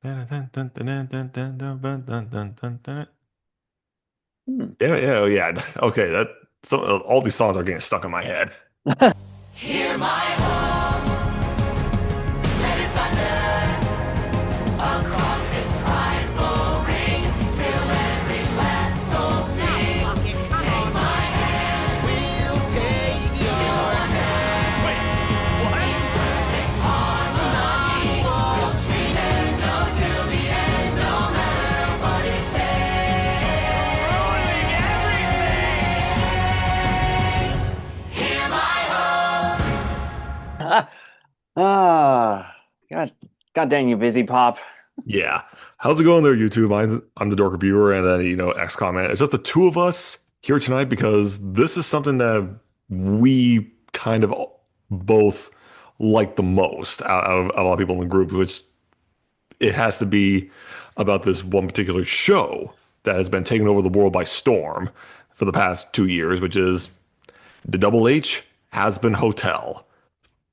Hmm. Yeah, yeah, oh, yeah. Okay, that all these songs are getting stuck in my head. Hear my home, let it thunder across this prideful ring till every last soul sings. Take my hand, we'll take your hand. Wait, what? Perfect harmony, we'll change and go till the end, no matter what it takes. Hear my home. Ah, God dang you, busy pop. Yeah. How's it going there, YouTube? I'm the Dork Reviewer, and then X comment. It's just the two of us here tonight because this is something that we kind of both like the most out of a lot of people in the group, which it has to be about this one particular show that has been taking over the world by storm for the past 2 years, which is the Double H Hazbin Hotel.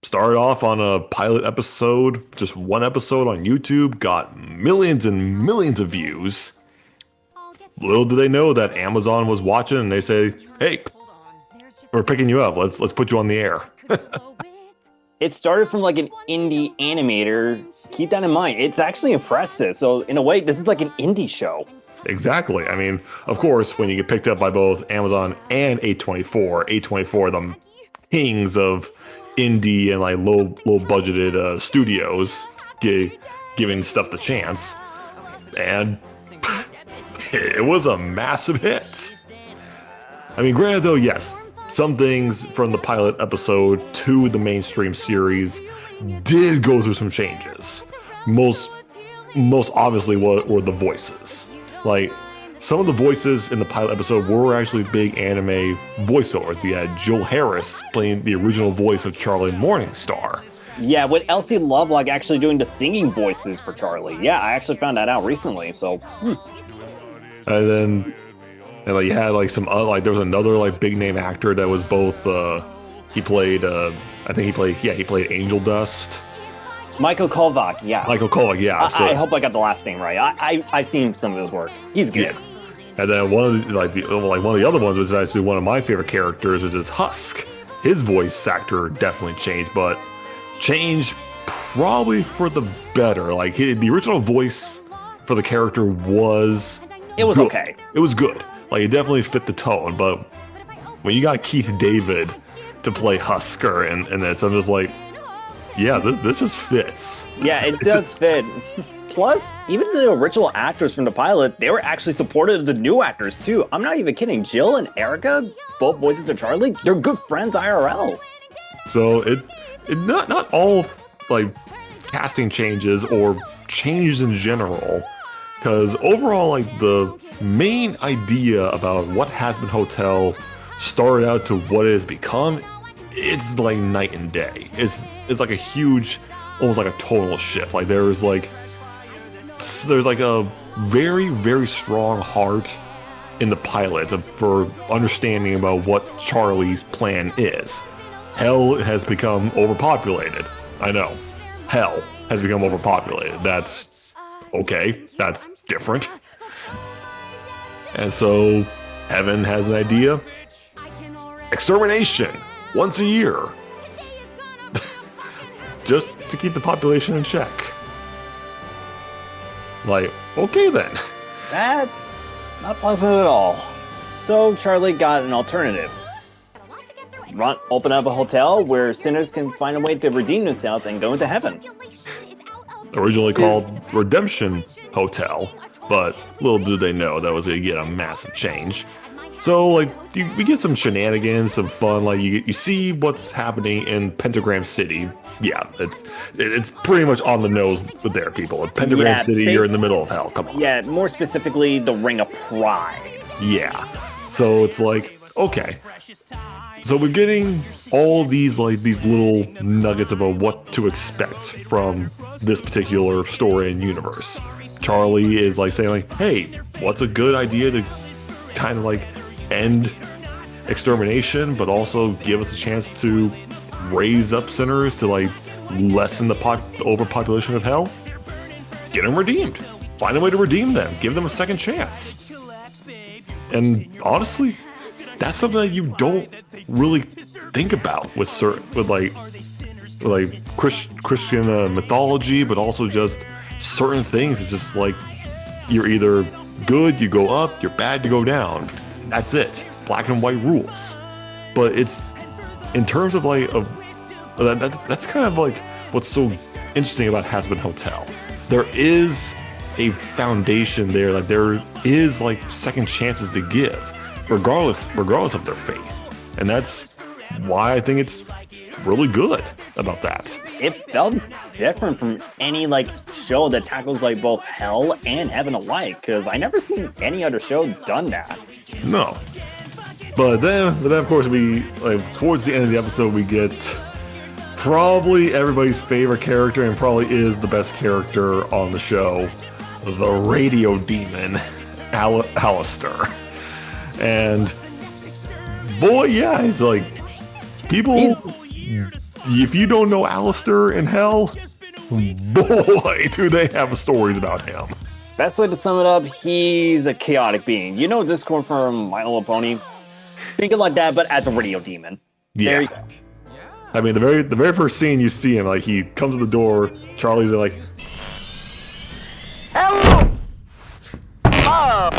Started off on a pilot episode, just one episode on YouTube, got millions and millions of views. Little do they know that Amazon was watching and they say, "Hey, we're picking you up. Let's put you on the air." It started from like an indie animator. Keep that in mind. It's actually impressive. So in a way, this is like an indie show. Exactly. I mean, of course, when you get picked up by both Amazon and A24, the kings of indie and like low budgeted studios, giving stuff the chance, and it was a massive hit. I mean, granted though, yes, some things from the pilot episode to the mainstream series did go through some changes. Most obviously were the voices. Like, some of the voices in the pilot episode were actually big anime voiceovers. You had Jill Harris playing the original voice of Charlie Morningstar. Yeah, with Elsie Lovelock actually doing the singing voices for Charlie. Yeah, I actually found that out recently. So, And then, and like you had like some other, like there was another like big name actor that was both. He played. I think he played Angel Dust. Michael Kovac. Yeah, Michael Kovac. Yeah. I hope I got the last name right. I've seen some of his work. He's good. Yeah. And then one of one of the other ones was actually one of my favorite characters, which is Husk. His voice actor definitely changed, but changed probably for the better. Like the original voice for the character was It was good. okay. It was good. Like it definitely fit the tone. But when you got Keith David to play Husker and this, I'm just like, yeah, this just fits. Yeah, it does fit. Plus, even the original actors from the pilot, they were actually supportive of the new actors too. I'm not even kidding. Jill and Erica, both voices of Charlie, they're good friends IRL. So it not all like casting changes or changes in general, because overall like the main idea about what Hazbin Hotel started out to what it has become, it's like night and day. It's like a huge, almost like a tonal shift. Like there's like a very, very strong heart in the pilot for understanding about what Charlie's plan is. Hell has become overpopulated. I know. Hell has become overpopulated. That's okay. That's different. And so Heaven has an idea. Extermination once a year. Just to keep the population in check. Like, okay then. That's not pleasant at all. So Charlie got an alternative. Open up a hotel where sinners can find a way to redeem themselves and go into heaven. Originally called Redemption Hotel, but little did they know that was going to get a massive change. So, like, we get some shenanigans, some fun. Like, you see what's happening in Pentagram City. Yeah, it's pretty much on the nose there, people. In Pentagram City, you're in the middle of hell. Come on. Yeah, more specifically, the Ring of Pride. Yeah. So it's like, okay. So we're getting all these little nuggets about what to expect from this particular story and universe. Charlie is like saying like, hey, what's a good idea to kind of like end extermination, but also give us a chance to raise up sinners to like lessen the overpopulation of hell? get them redeemed. Find a way to redeem them. Give them a second chance. And honestly, that's something that you don't really think about with Christian mythology, but also just certain things. It's just like you're either good, you go up, you're bad, you go down. That's it. Black and white rules. But it's in terms of that's kind of like what's so interesting about Hazbin Hotel. There is a foundation there, like there is like second chances to give, regardless of their faith. And that's why I think it's really good about that. It felt different from any like show that tackles like both hell and heaven alike, because I never seen any other show done that. No. But then of course we towards the end of the episode we get probably everybody's favorite character, and probably is the best character on the show, the radio demon, Alistair. And boy, yeah, it's like people, if you don't know Alistair in hell, boy, do they have stories about him. Best way to sum it up, he's a chaotic being. You know Discord from My Little Pony? Think of it like that, but as a radio demon. Yeah. There you go. I mean, the very first scene you see him, like he comes to the door, Charlie's like, Hello! Oh!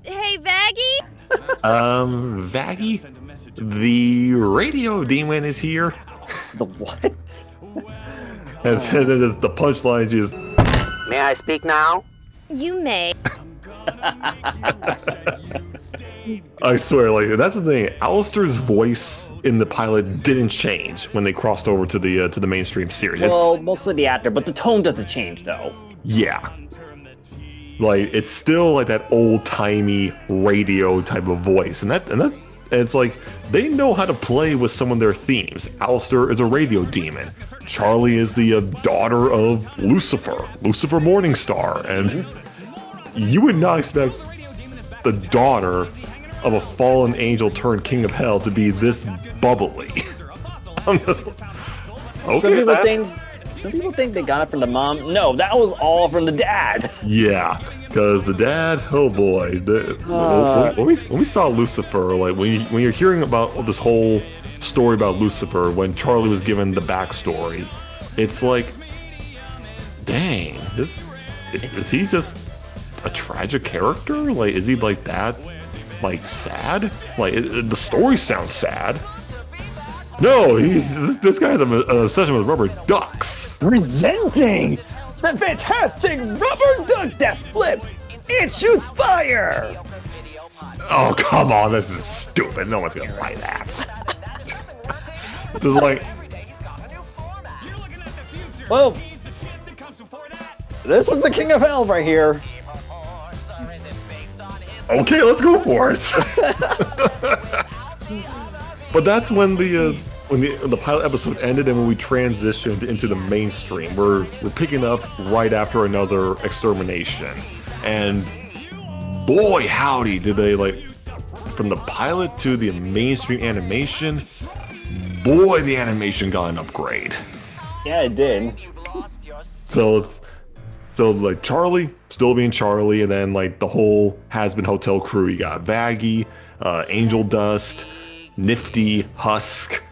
Hey, Vaggie? Vaggie, the radio demon is here. The what? And then just the punchline is, May I speak now? You may. I swear, like that's the thing. Alistair's voice in the pilot didn't change when they crossed over to the mainstream series. Well, mostly the actor, but the tone doesn't change though. Yeah, like it's still like that old-timey radio type of voice, and it's like they know how to play with some of their themes. Alistair is a radio demon. Charlie is the daughter of Lucifer Morningstar, and you would not expect the daughter of a fallen angel turned king of hell to be this bubbly. Okay, Some people think they got it from the mom. No, that was all from the dad. yeah, because the dad, oh boy, when we saw Lucifer, like when you're hearing about this whole story about Lucifer, when Charlie was given the backstory, it's like, dang, is he just a tragic character? Like, is he like that? Like sad? Like the story sounds sad. No, this guy has an obsession with rubber ducks. Presenting the fantastic rubber duck that flips. It shoots fire. Oh come on, this is stupid. No one's gonna buy that. Just like, Well, this is the king of hell right here. okay, let's go for it. But that's when the pilot episode ended, and when we transitioned into the mainstream. We're picking up right after another extermination, and boy howdy did they, like, from the pilot to the mainstream animation, boy the animation got an upgrade. Yeah, it did. So like Charlie still being Charlie, and then like the whole Hazbin Hotel crew. You got Vaggie, Angel Dust, Nifty, Husk,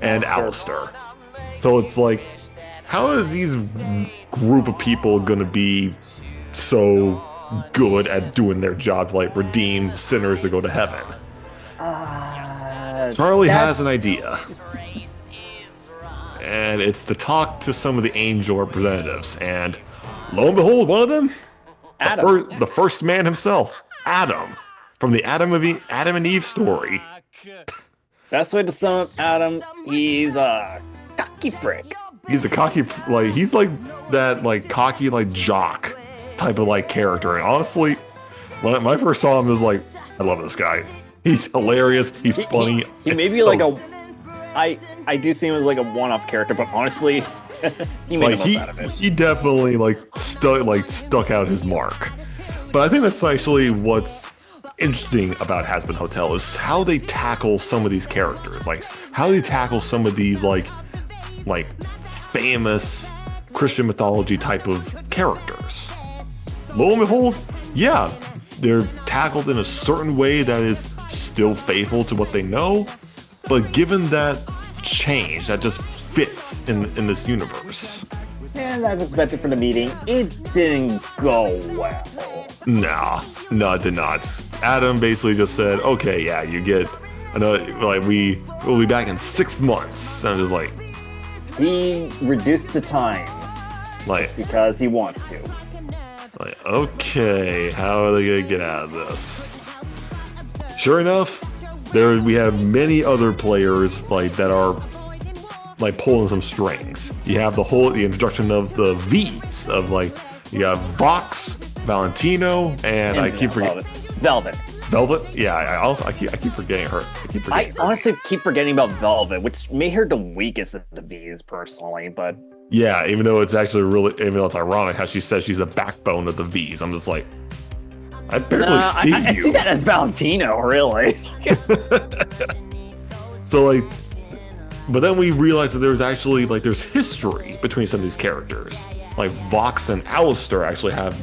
and Alistair. So it's like, how is these group of people gonna be so good at doing their jobs, like redeem sinners to go to heaven? Charlie has an idea, and it's to talk to some of the angel representatives, and lo and behold, one of them, Adam. the first man himself, Adam, from the Adam and Eve story. Best way to sum up Adam, he's a cocky prick. He's the cocky, like he's like that, like cocky, like jock type of like character. And honestly, when I first saw him, I was like, I love this guy. He's hilarious. He's funny. He may be like I do see him as like a one-off character, but honestly, he made the most out of it. He definitely stuck out his mark. But I think that's actually what's interesting about Hazbin Hotel is how they tackle some of these characters, like how they tackle some of these like famous Christian mythology type of characters. Lo and behold, yeah, they're tackled in a certain way that is still faithful to what they know, but given that change that just fits in this universe. And as expected from the meeting, it didn't go well. Nah, no, it did not. Adam basically just said, okay, yeah, you get another, like, we'll be back in 6 months. And I'm just like, He reduced the time like, because he wants to. okay, how are they gonna get out of this? Sure enough, we have many other players like that are like pulling some strings. You have the introduction of the V's of like you got Vox, Valentino, and I keep forgetting Velvet. Velvet. Yeah, I keep forgetting her. I honestly keep forgetting about Velvet, which made her the weakest of the V's personally, but yeah, even though it's ironic how she says she's the backbone of the V's. I'm just like, I barely see I you. see that as Valentino, really. So like, but then we realize that there's history between some of these characters. Like Vox and Alistair actually have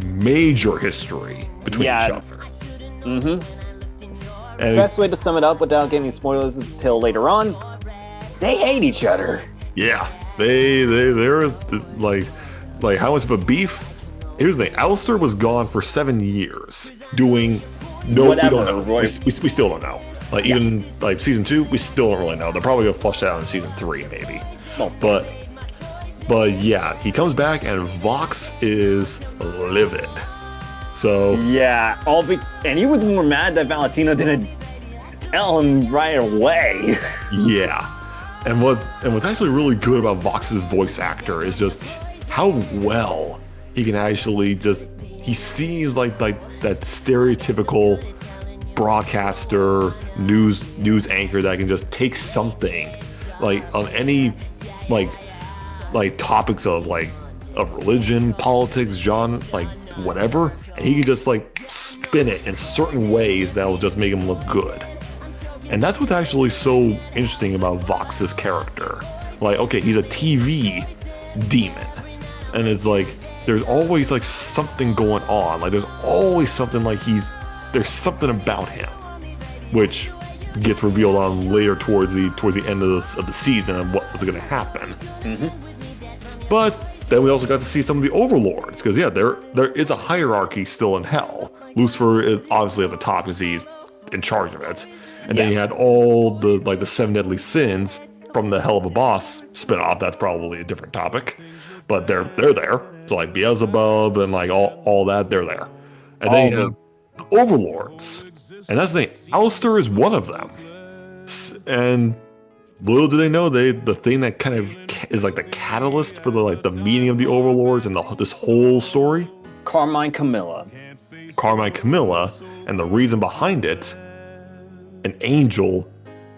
major history between each other. Mm-hmm. And Best way to sum it up without giving spoilers until later on, they hate each other. yeah, there is like how much of a beef? Here's the thing: Alistair was gone for 7 years doing no. Whatever, we don't know. Roy. We still don't know. Like even like season 2, we still don't really know. They're probably gonna flush that out in season 3 maybe. But yeah, he comes back and Vox is livid. So Yeah, and he was more mad that Valentino didn't tell him right away. yeah, and what's actually really good about Vox's voice actor is just how well he can actually he seems like that stereotypical broadcaster news anchor that can just take something like on any like topics of religion, politics, genre, like whatever, and he can just like spin it in certain ways that will just make him look good. And that's what's actually so interesting about Vox's character. Like, okay, he's a TV demon, and it's like there's always like something going on. Like there's always something there's something about him, which gets revealed on later towards the end of the season and what was going to happen. Mm-hmm. But then we also got to see some of the overlords, because yeah, there is a hierarchy still in hell. Lucifer is obviously at the top because he's in charge of it, and then you had all the 7 deadly sins from the Hell of a Boss spinoff. That's probably a different topic, but they're there. So like Beelzebub and like all that, they're there, and then you have the overlords, and that's the thing. Alistair is one of them, and little do they know, the thing that kind of is like the catalyst for the meeting of the overlords and this whole story. Carmine Camilla, and the reason behind it, an angel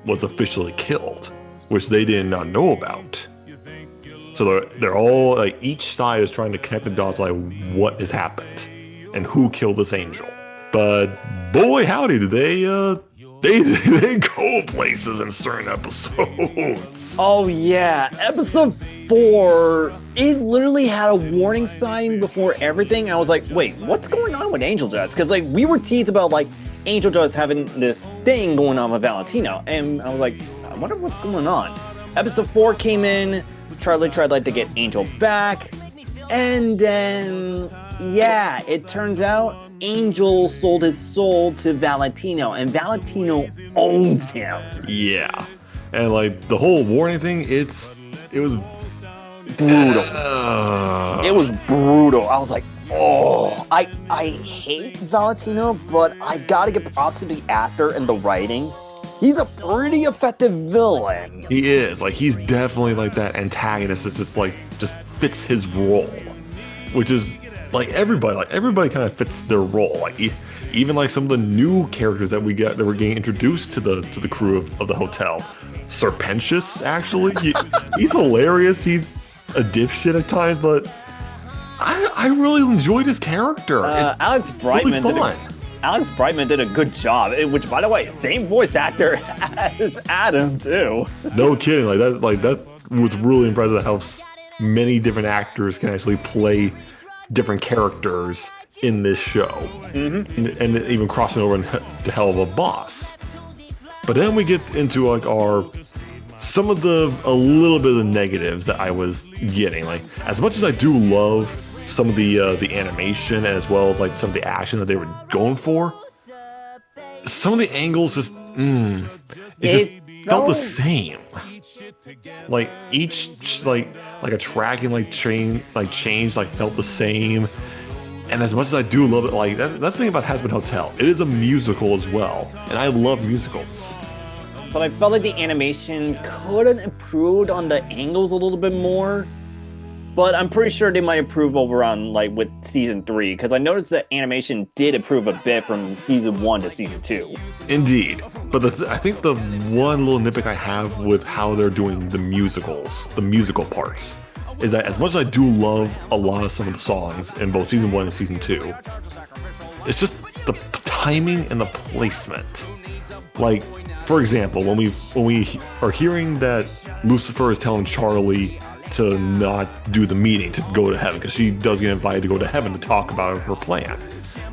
was officially killed, which they did not know about. So they're all like, each side is trying to connect the dots, like what has happened and who killed this angel. But boy howdy, did they go places in certain episodes. Oh yeah, episode 4, it literally had a warning sign before everything, and I was like, wait, what's going on with Angel Dust? Because like we were teased about like Angel Dust having this thing going on with Valentino, and I was like, I wonder what's going on. Episode 4 came in, Charlie tried to get Angel back, and then yeah, it turns out Angel sold his soul to Valentino, and Valentino owns him. Yeah, and like the whole warning thing, it was brutal. It was brutal. I was like, oh, I hate Valentino, but I gotta give props to the actor and the writing. He's a pretty effective villain. He is, like, he's definitely like that antagonist that just fits his role, which is like everybody kind of fits their role. Like even like some of the new characters that we're getting introduced to the crew of the hotel. Serpentius, actually, he's hilarious. He's a dipshit at times, but I really enjoyed his character. It's Alex Brightman really fun. Alex Brightman did a good job, which, by the way, same voice actor as Adam too. No kidding, like that was really impressive many different actors can actually play different characters in this show, and even crossing over into Hell of a Boss. But then we get into like some of a little bit of the negatives that I was getting. Like, as much as I do love some of the animation as well as like some of the action that they were going for, some of the angles just just felt the same. Like each like a tracking change felt the same. And as much as I do love it, like that's the thing about Hazbin Hotel. It is a musical as well, and I love musicals. But I felt like the animation could have improved on the angles a little bit more. But I'm pretty sure they might improve over on like with season 3, because I noticed that animation did improve a bit from season 1 to season 2. Indeed, but I think the one little nitpick I have with how they're doing the musical parts, is that as much as I do love a lot of some of the songs in both season 1 and season 2, it's just the timing and the placement. Like, for example, when we are hearing that Lucifer is telling Charlie to not do the meeting, to go to heaven, because she does get invited to go to heaven to talk about her plan.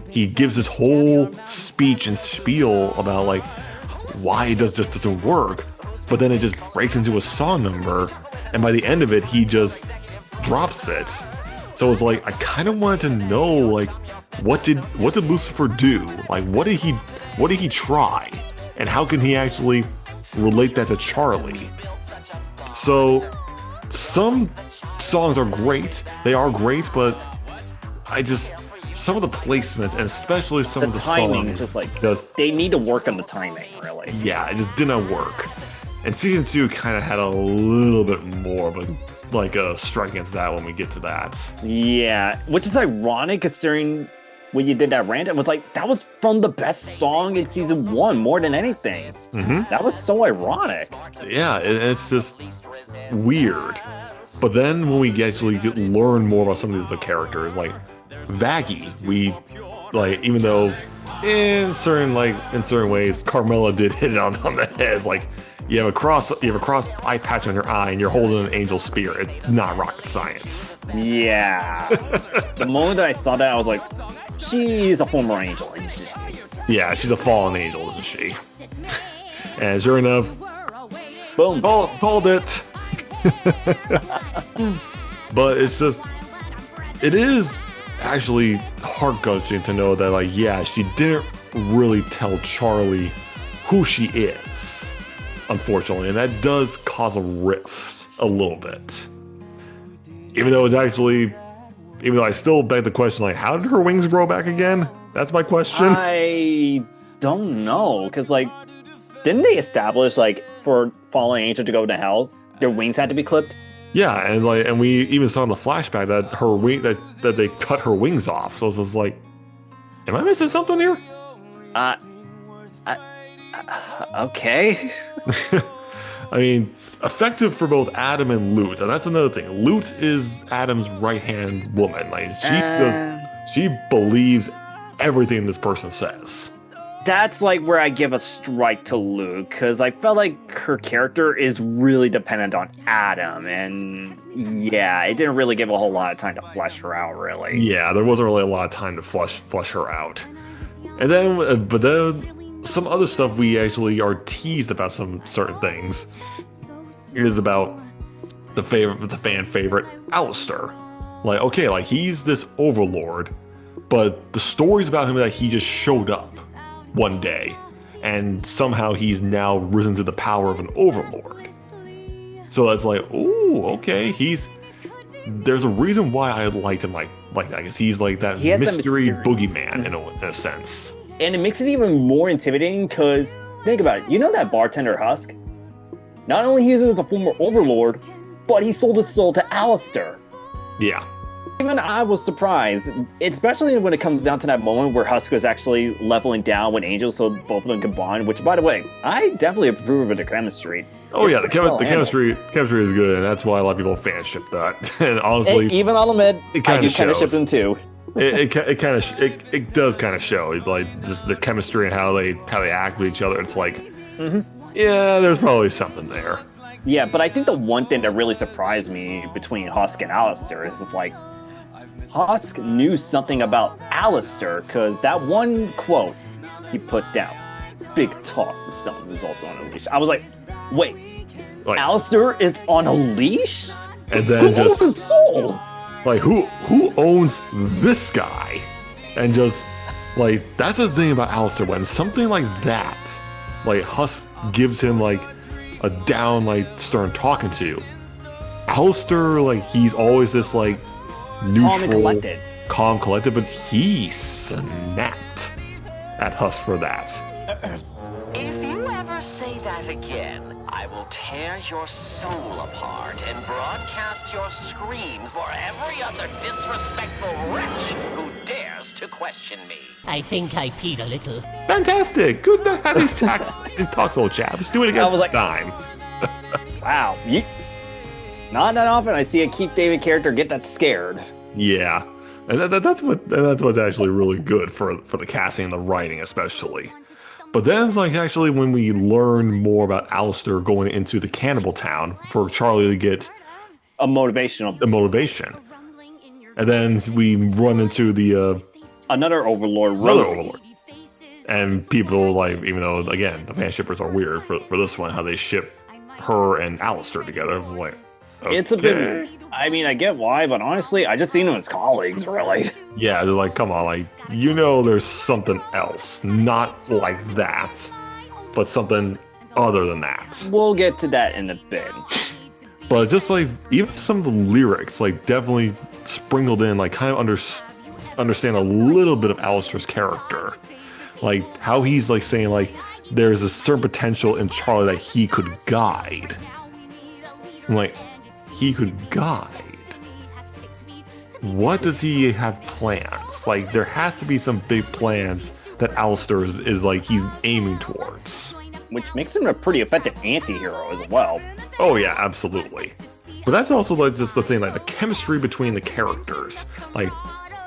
He gives this whole speech and spiel about like why it just doesn't work, but then it just breaks into a song number, and by the end of it, he just drops it. So it's like I kind of wanted to know, like, what did Lucifer do? Like, what did he try, and how can he actually relate that to Charlie? So some songs are great, but some of the placements, and especially some of the timing songs, is just like they need to work on the timing, really. Yeah, it just didn't work. And season 2 kind of had a little bit more of a strike against that when we get to that. Yeah, which is ironic considering when you did that rant, it was like that was from the best song in season 1 more than anything. That was so ironic. Yeah, it's just weird. But then when we actually learn more about some of the characters, like Vaggie, even though in certain ways Carmela did hit it on the head, like you have a cross eye patch on your eye and you're holding an angel spear. It's not rocket science. Yeah. The moment that I saw that, I was like, she's a former angel, isn't she? Yeah, she's a fallen angel, isn't she? And sure enough, boom, called it. But it is actually heart-wrenching to know that, like, yeah, she didn't really tell Charlie who she is, unfortunately, and that does cause a rift a little bit. Even though I still beg the question, like, how did her wings grow back again? That's my question. I don't know, because, like, didn't they establish, like, for fallen angel to go to hell, their wings had to be clipped? Yeah, and we even saw in the flashback that her wing that they cut her wings off. So it's like, am I missing something here? Okay. I mean, effective for both Adam and Lute, and that's another thing. Lute is Adam's right-hand woman. Like she believes everything this person says. That's like where I give a strike to Luke, because I felt like her character is really dependent on Adam, and yeah, it didn't really give a whole lot of time to flesh her out, really. Yeah, there wasn't really a lot of time to flesh her out. And then, but then some other stuff we actually are teased about some certain things is about the fan favorite, Alistair. Like, okay, like he's this overlord, but the stories about him that he just showed up one day, and somehow he's now risen to the power of an overlord. So that's like, ooh, okay, there's a reason why I liked him like that. I guess he's like that mystery boogeyman in a sense. And it makes it even more intimidating because, think about it, you know that bartender Husk? Not only he was a former overlord, but he sold his soul to Alistair. Yeah. Even I was surprised, especially when it comes down to that moment where Husk was actually leveling down with Angel so both of them could bond, which, by the way, I definitely approve of the chemistry. Oh, yeah, the chemistry is good, and that's why a lot of people fanship that. And honestly, even I'll admit, I do kind of ship them too. It does kind of show, like, just their chemistry and how they act with each other. It's like, yeah, there's probably something there. Yeah, but I think the one thing that really surprised me between Husk and Alistair is it's like Husk knew something about Alistair because that one quote he put down, big talk for someone who's also on a leash. I was like, wait, Like, Alistair is on a leash? and then Who owns his soul? like who owns this guy? And just like that's the thing about Alistair, when something like that, like Husk gives him like a down like stern talking to. Alistair, like he's always this like neutral, calm, collected, but he snapped at Husk for that. If you ever say that again, I will tear your soul apart and broadcast your screams for every other disrespectful wretch who dares to question me. I think I peed a little. Fantastic! Good to have these talks, old chap. Just do it again time. Wow. Not that often I see a Keith David character get that scared. Yeah, and that's what's actually really good for the casting and the writing, especially. But then it's like actually when we learn more about Alistair going into the cannibal town for Charlie to get a motivation, and then we run into the another Overlord, Rosie. And people like, even though again the fan shippers are weird for this one, how they ship her and Alistair together. I'm like, okay. It's a bit. I mean, I get why, but honestly, I just seen them as colleagues, really. Yeah, they're like, come on, like, there's something else, not like that, but something other than that. We'll get to that in a bit. But just like, even some of the lyrics, like, definitely sprinkled in, like, kind of understand a little bit of Alistair's character. Like, how he's, like, saying, like, there's a certain potential in Charlie that he could guide. I'm like, he could guide. What does he have plans? Like, there has to be some big plans that Alistair is like, he's aiming towards. Which makes him a pretty effective anti-hero as well. Oh yeah, absolutely. But that's also like just the thing, like the chemistry between the characters. Like,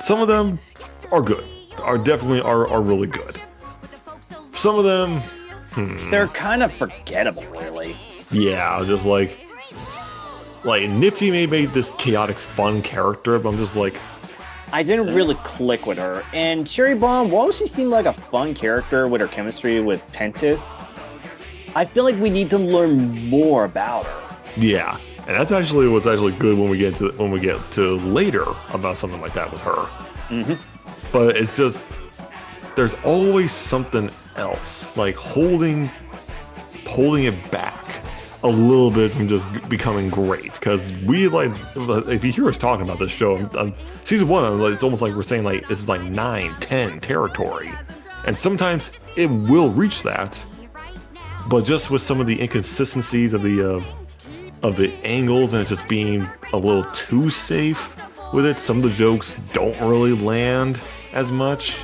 some of them are good, are really good. Some of them, they're kind of forgettable, really. Yeah, just like Nifty may make this chaotic, fun character, but I'm just like, I didn't really click with her. And Cherry Bomb, while she seemed like a fun character with her chemistry with Pentis, I feel like we need to learn more about her. Yeah, and that's actually what's actually good when we get to later about something like that with her. Mm-hmm. But it's just, there's always something else, like holding it back a little bit from just becoming great. Because we, like, if you hear us talking about this show, season 1, it's almost like we're saying like this is like 9, 10 territory, and sometimes it will reach that, but just with some of the inconsistencies of the angles, and it's just being a little too safe with it. Some of the jokes don't really land as much,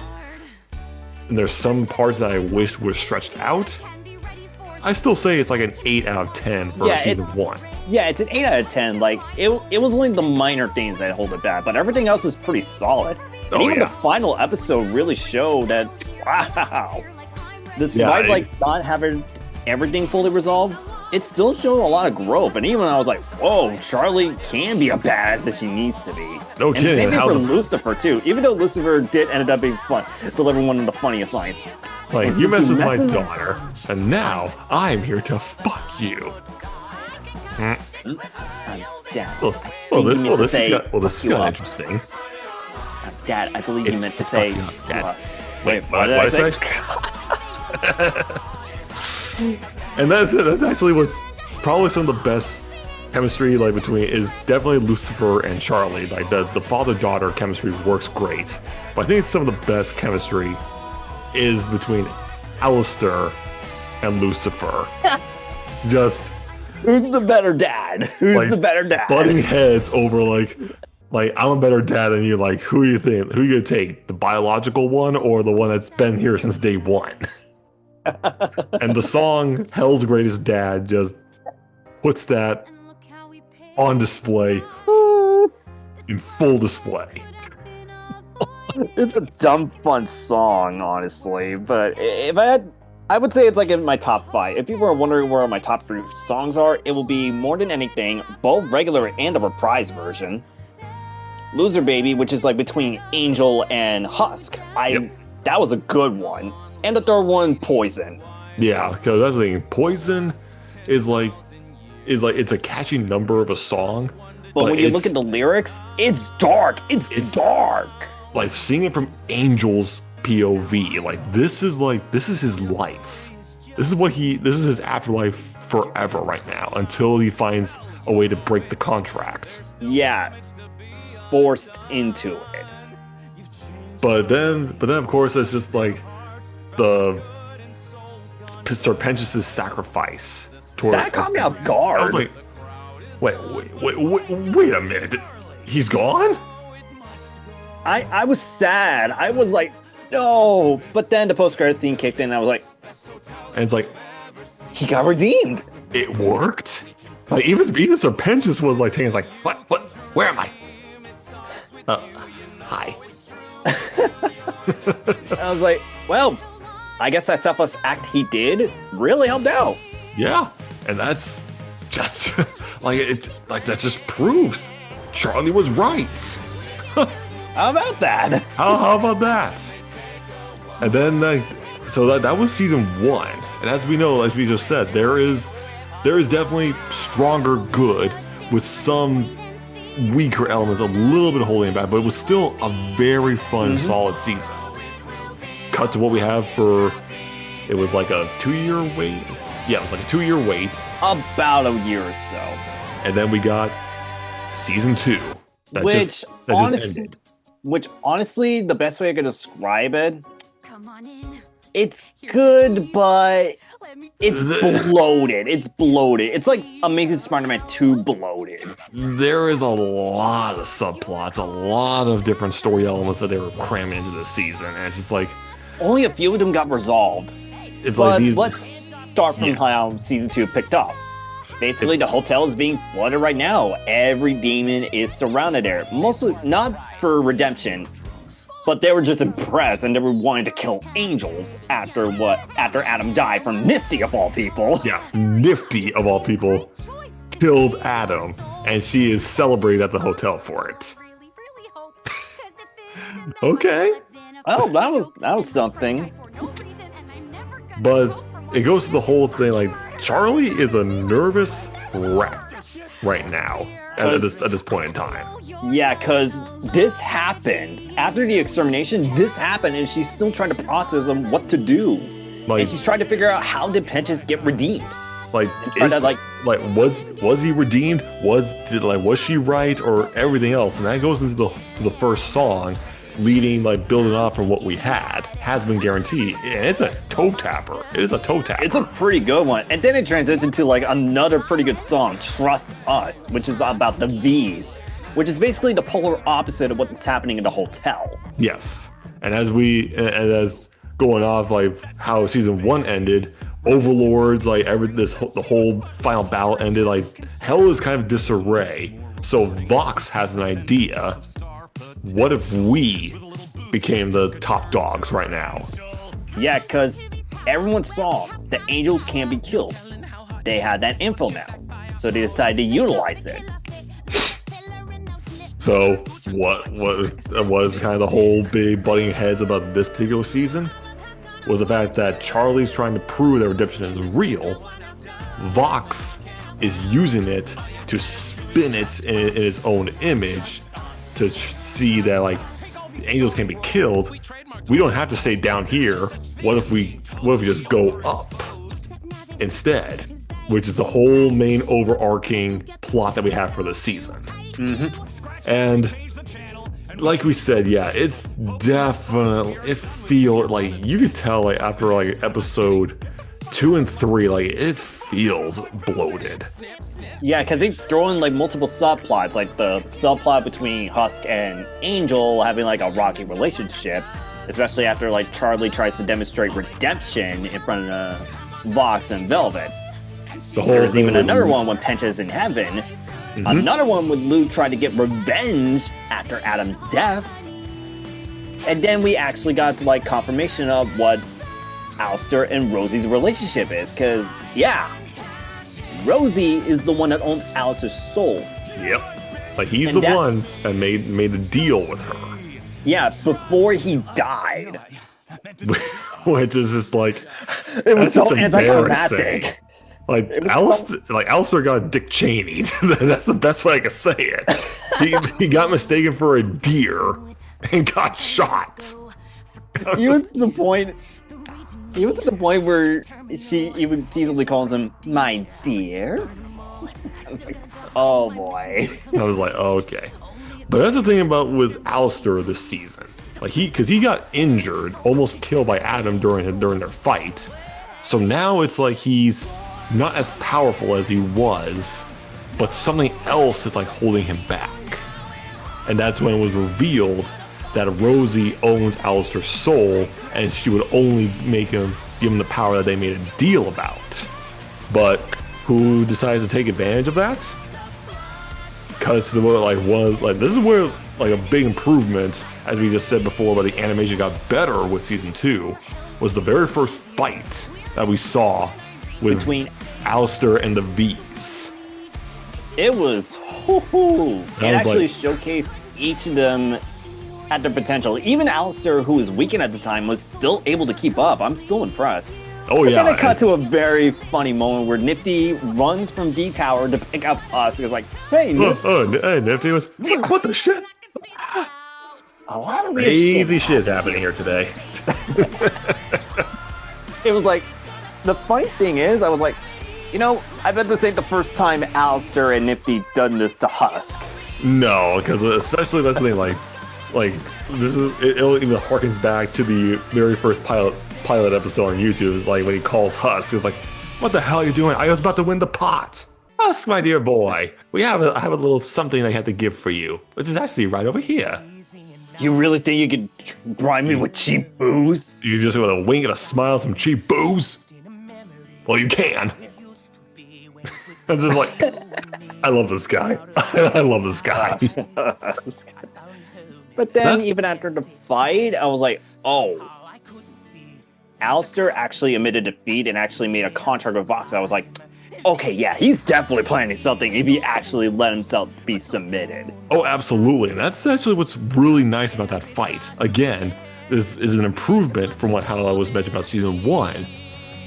and there's some parts that I wish were stretched out. I still say it's like an 8 out of 10 for season 1. Yeah, it's an 8 out of 10. Like, it was only the minor things that hold it back, but everything else is pretty solid. And even the final episode really showed that, wow, despite not having everything fully resolved, it still showed a lot of growth. And even I was like, whoa, Charlie can be a badass that she needs to be. No and kidding. And same thing for Lucifer, too. Even though Lucifer did end up being fun, delivering one of the funniest lines. Like, you messed with my daughter, and now I'm here to fuck you. Dad, this is kind of interesting. Dad, I believe you meant to say... Dad. Wait, what did I say? And that's actually what's probably some of the best chemistry, like, between, is definitely Lucifer and Charlie. Like, the father-daughter chemistry works great. But I think some of the best chemistry is between Alistair and Lucifer. Just, who's the better dad? Who's the better dad? Butting heads over like I'm a better dad than you. Like, who you think? Who you gonna take? The biological one or the one that's been here since day one? And the song "Hell's Greatest Dad" just puts that on display, in full display. It's a dumb, fun song, honestly. But if I had I would say it's like in my top 5. If you were wondering where my top 3 songs are, it will be More Than Anything, both regular and the reprise version. Loser Baby, which is like between Angel and Husk. That was a good one. And the third one, Poison. Yeah, because that's the thing. Poison is like it's a catchy number of a song. But when you look at the lyrics, it's dark. It's dark. Like seeing it from Angel's POV, this is his life. This is his afterlife forever right now until he finds a way to break the contract. Yeah. Forced into it. But then of course it's just like the Sir Pentious' sacrifice toward That caught me off guard. I was like, wait a minute. He's gone? I was sad. I was like, no. But then the post-credit scene kicked in and I was like, And it's like, he got redeemed. it worked? Like even Sir Pentious was like taking like, what? Where am I? Hi. I was like, well, I guess that selfless act he did really helped out. Yeah. And that's that just proves Charlie was right. How about that? How about that? And then so that was season 1. And as we know, as we just said, there is definitely stronger good with some weaker elements, a little bit holding it back, but it was still a very fun, solid season. Cut to what we have it was like a 2-year wait. Yeah, it was like a 2-year wait. About a year or so. And then we got season 2. That just ended. Which honestly, the best way I could describe it, it's good, but it's bloated. It's bloated. It's like Amazing Spider-Man 2 bloated. There is a lot of subplots, a lot of different story elements that they were cramming into this season, and it's just like only a few of them got resolved. It's but like these. Let's start from how season 2 picked up. Basically, the hotel is being flooded right now. Every demon is surrounded there. Mostly not for redemption, but they were just impressed and they were wanting to kill angels after Adam died from Nifty of all people. Yeah, Nifty of all people killed Adam, and she is celebrated at the hotel for it. Okay. Oh, that was something. But it goes to the whole thing, like, Charlie is a nervous wreck right now at this point in time. Yeah, because this happened. After the extermination, this happened, and she's still trying to process on what to do. And she's trying to figure out how did Pentious get redeemed. Was he redeemed? Was she right, or everything else? And that goes into the first song, building off from what we had, has been guaranteed, and it's a toe tapper. It is a toe tapper. It's a pretty good one, and then it transitions to another pretty good song, "Trust Us," which is about the V's, which is basically the polar opposite of what's happening in the hotel. Yes, and as going off how season 1 ended, overlords the whole final battle ended hell is kind of disarray. So Vox has an idea. What if we became the top dogs right now? Yeah, because everyone saw the angels can't be killed. They had that info now, so they decided to utilize it. So what was kind of the whole big butting heads about this particular season? Was the fact that Charlie's trying to prove that redemption is real. Vox is using it to spin it in its own image to see that angels can be killed. We don't have to stay down here. What if we just go up instead? Which is the whole main overarching plot that we have for this season. And like we said, yeah, it's definitely, it feels you could tell after episode 2 and 3, it feels bloated. Yeah, because they throw in multiple subplots, the subplot between Husk and Angel having a rocky relationship, especially after Charlie tries to demonstrate redemption in front of Vox and Velvet. There's even another one when Penta's in heaven. Another one with Luke trying to get revenge after Adam's death. And then we actually got confirmation of what Alistair and Rosie's relationship is. Because, yeah, Rosie is the one that owns Alistair's soul. Yep. Like he's And the one that made a deal with her. Yeah, before he died. Which is just like It was that's just so embarrassing. anticlimactic. Like Alistair got Dick Cheney. That's the best way I can say it. He got mistaken for a deer and got shot. Even to the point where she even teasingly calls him my dear. I was like, oh boy. I was like, okay. But that's the thing about with Alistair this season. Like because he got injured, almost killed by Adam during their fight. So now it's like he's not as powerful as he was, but something else is like holding him back. And that's when it was revealed that Rosie owns Alistair's soul, and she would only give him the power that they made a deal about. But who decides to take advantage of that? Because this is where like a big improvement, as we just said before, but the animation got better with season 2, was the very first fight that we saw between Alistair and the V's. It was it actually showcased each of them at their potential. Even Alistair, who was weakened at the time, was still able to keep up. I'm still impressed. Oh yeah. Then it cut to a very funny moment where Nifty runs from D Tower to pick up us. It was like, hey, Nifty. Hey, Nifty was what the shit? A lot of weird Crazy shit's happening here today. It was like, the funny thing is, I was like, I bet this ain't the first time Alistair and Nifty done this to Husk. No, because especially that's the thing, like this is it even harkens back to the very first pilot episode on YouTube. Like when he calls Husk, he's like, "What the hell are you doing? I was about to win the pot." Husk, my dear boy, I have a little something I have to give for you, which is actually right over here. You really think you could bribe me with cheap booze? You just want a wink and a smile, some cheap booze? Well, you can. I'm just like, I love this guy. I love this guy. But then, even after the fight, I was like, oh. Alistair actually admitted defeat and actually made a contract with Vox. I was like, okay, yeah, he's definitely planning something if he actually let himself be submitted. Oh, absolutely. And that's actually what's really nice about that fight. Again, this is an improvement from how I was mentioning about season 1.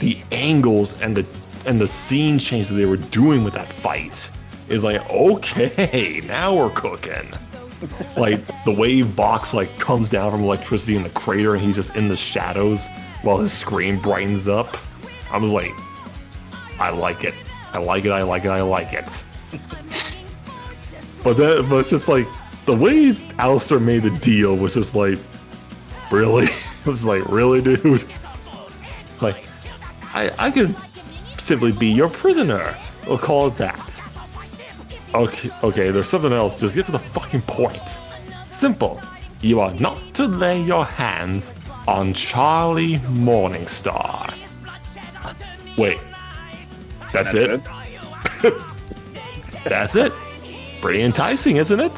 The angles and the scene change that they were doing with that fight is like, okay, now we're cooking. Like the way Vox like comes down from electricity in the crater and he's just in the shadows while his screen brightens up. I was like, I like it. I like it. I like it. I like it. But it's just like the way Alistair made the deal was just like, really? It was like, really, dude? Like, I could simply be your prisoner. We'll call it that. Okay, there's something else. Just get to the fucking point. Simple. You are not to lay your hands on Charlie Morningstar. Wait. That's it? That's it? Pretty enticing, isn't it?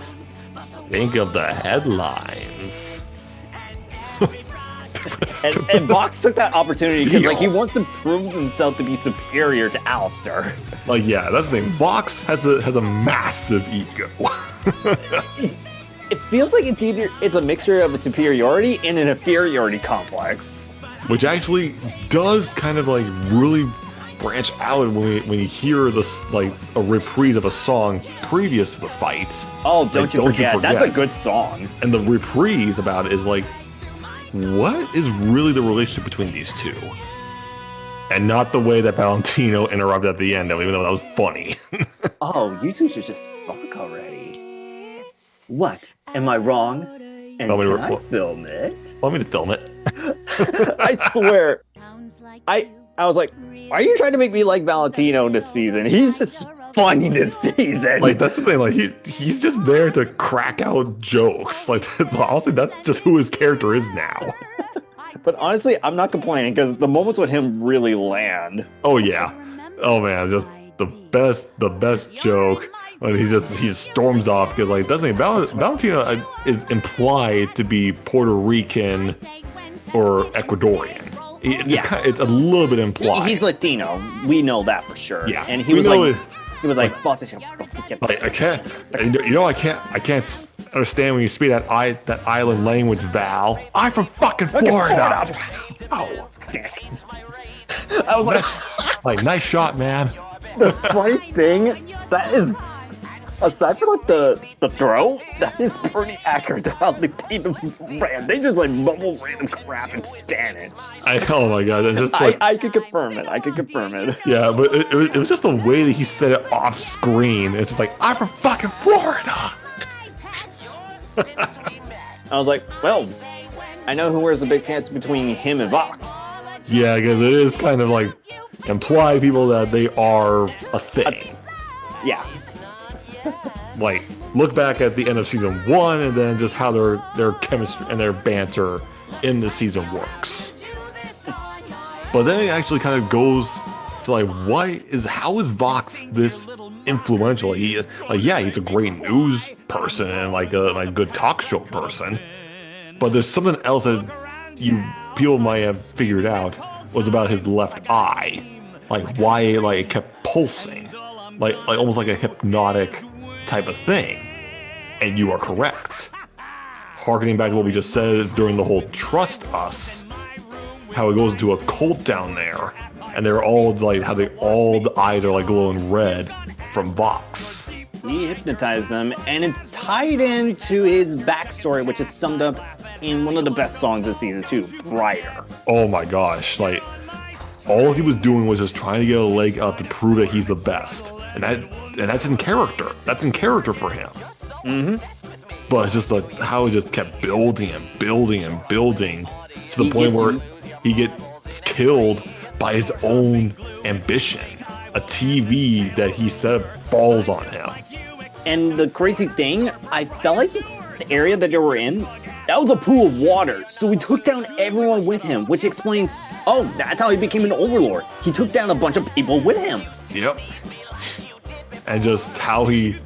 Think of the headlines. And Vox took that opportunity because he wants to prove himself to be superior to Alistair. Like, yeah, that's the thing. Vox has a massive ego. It feels like it's a mixture of a superiority and an inferiority complex. Which actually does kind of like really branch out when you hear this, like a reprise of a song previous to the fight. Oh, don't you forget. That's a good song. And the reprise about it is like, what is really the relationship between these two? And not the way that Valentino interrupted at the end, even though that was funny. Oh, you two should just fuck already. What? Am I wrong? And can I film it? Want me to film it? I swear. I was like, are you trying to make me like Valentino this season? He's just funny this season. Like, that's the thing. Like, he's just there to crack out jokes. Like, honestly, that's just who his character is now. But honestly, I'm not complaining because the moments with him really land. Oh yeah. Oh man, just the best joke when he storms off because like doesn't Valentino is implied to be Puerto Rican or Ecuadorian. It's a little bit implied. He's Latino. We know that for sure. Yeah, and he we was know like, it. he was like, Like I can't, I can't understand when you speak that island language, Val. I'm from fucking Florida. Oh, dick. I was like, Nice shot, man. the funny thing, that is, aside from like the throw, that is pretty accurate to how the team ran. They just like mumble random crap in Spanish. Oh my god, it's just like, I could confirm it. I could confirm it. yeah, but it was just the way that he said it off screen. It's just like, I'm from fucking Florida. I was like, well, I know who wears the big pants between him and Vox. Yeah, because it is kind of like imply people that they are a thing. Yeah. Like, look back at the end of season 1 and then just how their chemistry and their banter in the season works. But then it actually kind of goes to like, how is Vox this influential? He's a great news person and like a good talk show person. But there's something else that people might have figured out was about his left eye. Like why it kept pulsing. Like almost like a hypnotic type of thing. And you are correct. Harkening back to what we just said during the whole trust us, how it goes into a cult down there, and they're all like all the eyes are like glowing red from Vox. He hypnotized them, and it's tied into his backstory, which is summed up in one of the best songs of season 2, Brighter. Oh my gosh, like all he was doing was just trying to get a leg up to prove that he's the best. And that's in character. That's in character for him. Mm-hmm. But it's just like how it just kept building and building and building to the point where he gets killed by his own ambition. A TV that he said falls on him. And the crazy thing, I felt like the area that they were in, that was a pool of water. So he took down everyone with him, which explains, oh, that's how he became an overlord. He took down a bunch of people with him. Yep. And just how the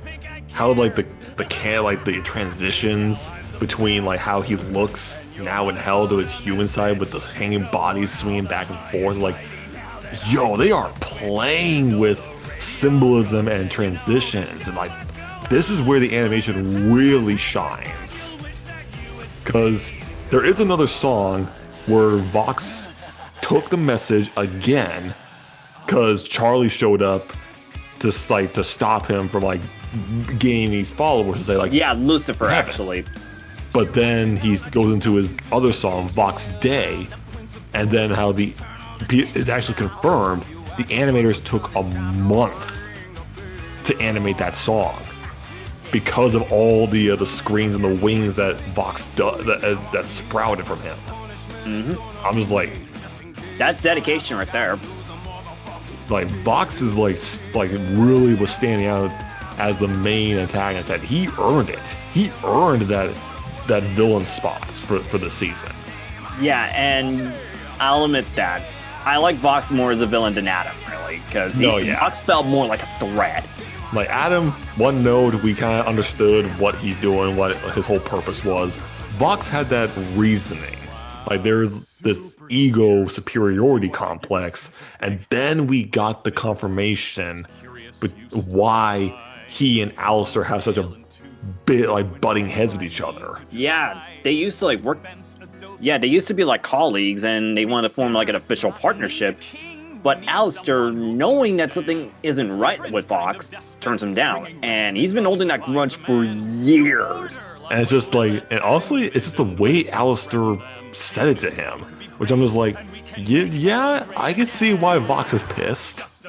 transitions between like how he looks now in hell to his human side with the hanging bodies swinging back and forth, like, yo, they are playing with symbolism and transitions, and like this is where the animation really shines. Because there is another song where Vox took the message again because Charlie showed up to stop him from like gaining these followers to say like, yeah, Lucifer heaven. Actually. But then he goes into his other song, Vox Day, and then how it's actually confirmed the animators took a month to animate that song because of all the screens and the wings that Vox does that sprouted from him. Mm-hmm. I'm just like, that's dedication right there. Like Vox is like really was standing out as the main antagonist. That he earned it. He earned that villain spot for the season. Yeah, and I'll admit that I like Vox more as a villain than Adam, really, because Vox felt more like a threat. Like Adam, one note, we kind of understood what he's doing, what his whole purpose was. Vox had that reasoning. Like there's this ego superiority complex, and then we got the confirmation why he and Alistair have such a bit like butting heads with each other. Yeah, they used to like work. Yeah, they used to be like colleagues, and they wanted to form like an official partnership. But Alistair, knowing that something isn't right with Vox, turns him down, and he's been holding that grudge for years. And it's just like, and honestly, it's just the way Alistair said it to him, which I'm just like, yeah, I can see why Vox is pissed.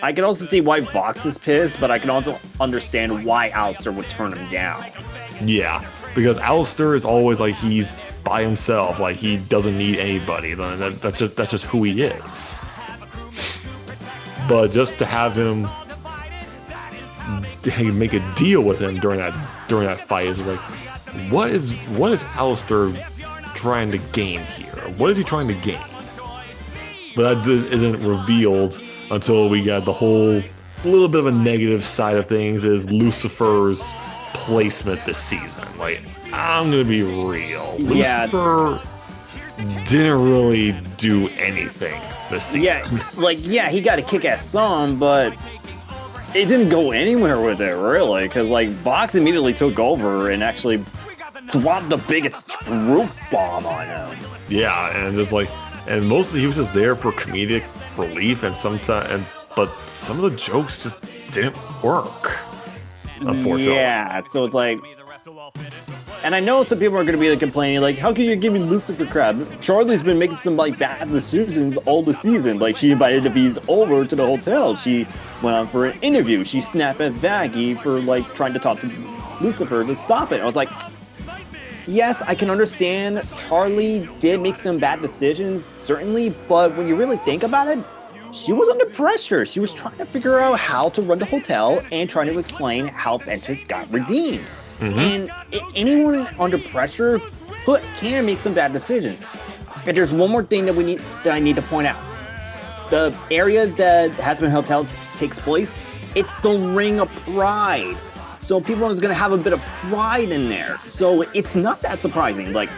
I can also see why Vox is pissed, but I can also understand why Alistair would turn him down. Yeah, because Alistair is always like he's by himself, like he doesn't need anybody. That's just who he is. But just to have him make a deal with him during that fight is like, what is Alistair trying to gain here? What is he trying to gain? But that isn't revealed until we got the whole little bit of a negative side of things is Lucifer's placement this season. Like, I'm gonna be real. Yeah. Lucifer didn't really do anything this season. Yeah, he got a kick-ass song, but it didn't go anywhere with it, really, because like Vox immediately took over and actually dropped the biggest truth bomb on him. Yeah, and just like, and mostly he was just there for comedic relief, and but some of the jokes just didn't work, unfortunately. Yeah, so it's like, and I know some people are going to be like complaining, like, how can you give me Lucifer crap? Charlie's been making some like bad decisions all the season. Like, she invited the bees over to the hotel. She went on for an interview. She snapped at Vaggie for like trying to talk to Lucifer to stop it. I was like, yes, I can understand Charlie did make some bad decisions, certainly, but when you really think about it, she was under pressure. She was trying to figure out how to run the hotel and trying to explain how Ventus got redeemed. And anyone under pressure can make some bad decisions. And there's one more thing that I need to point out. The area that Hazbin Hotel takes place, it's the Ring of Pride. So people are going to have a bit of pride in there. So it's not that surprising. Like,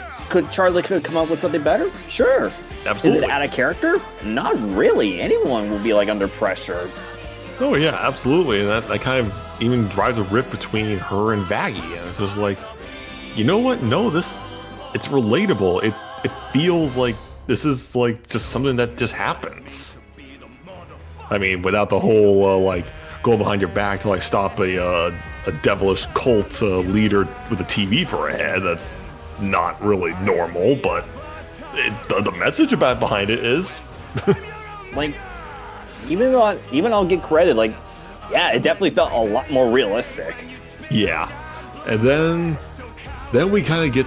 Charlie could have come up with something better? Sure. Absolutely. Is it out of character? Not really. Anyone will be like under pressure. Oh yeah, absolutely. And that kind of even drives a rift between her and Vaggie. And it's just like, you know what? No, it's relatable. It feels like this is like just something that just happens. I mean, without the whole like going behind your back to like stop a devilish cult leader with a TV for a head. That's not really normal, but the message behind it is like, even I'll get credit, like, yeah, it definitely felt a lot more realistic. Yeah. And then we kind of get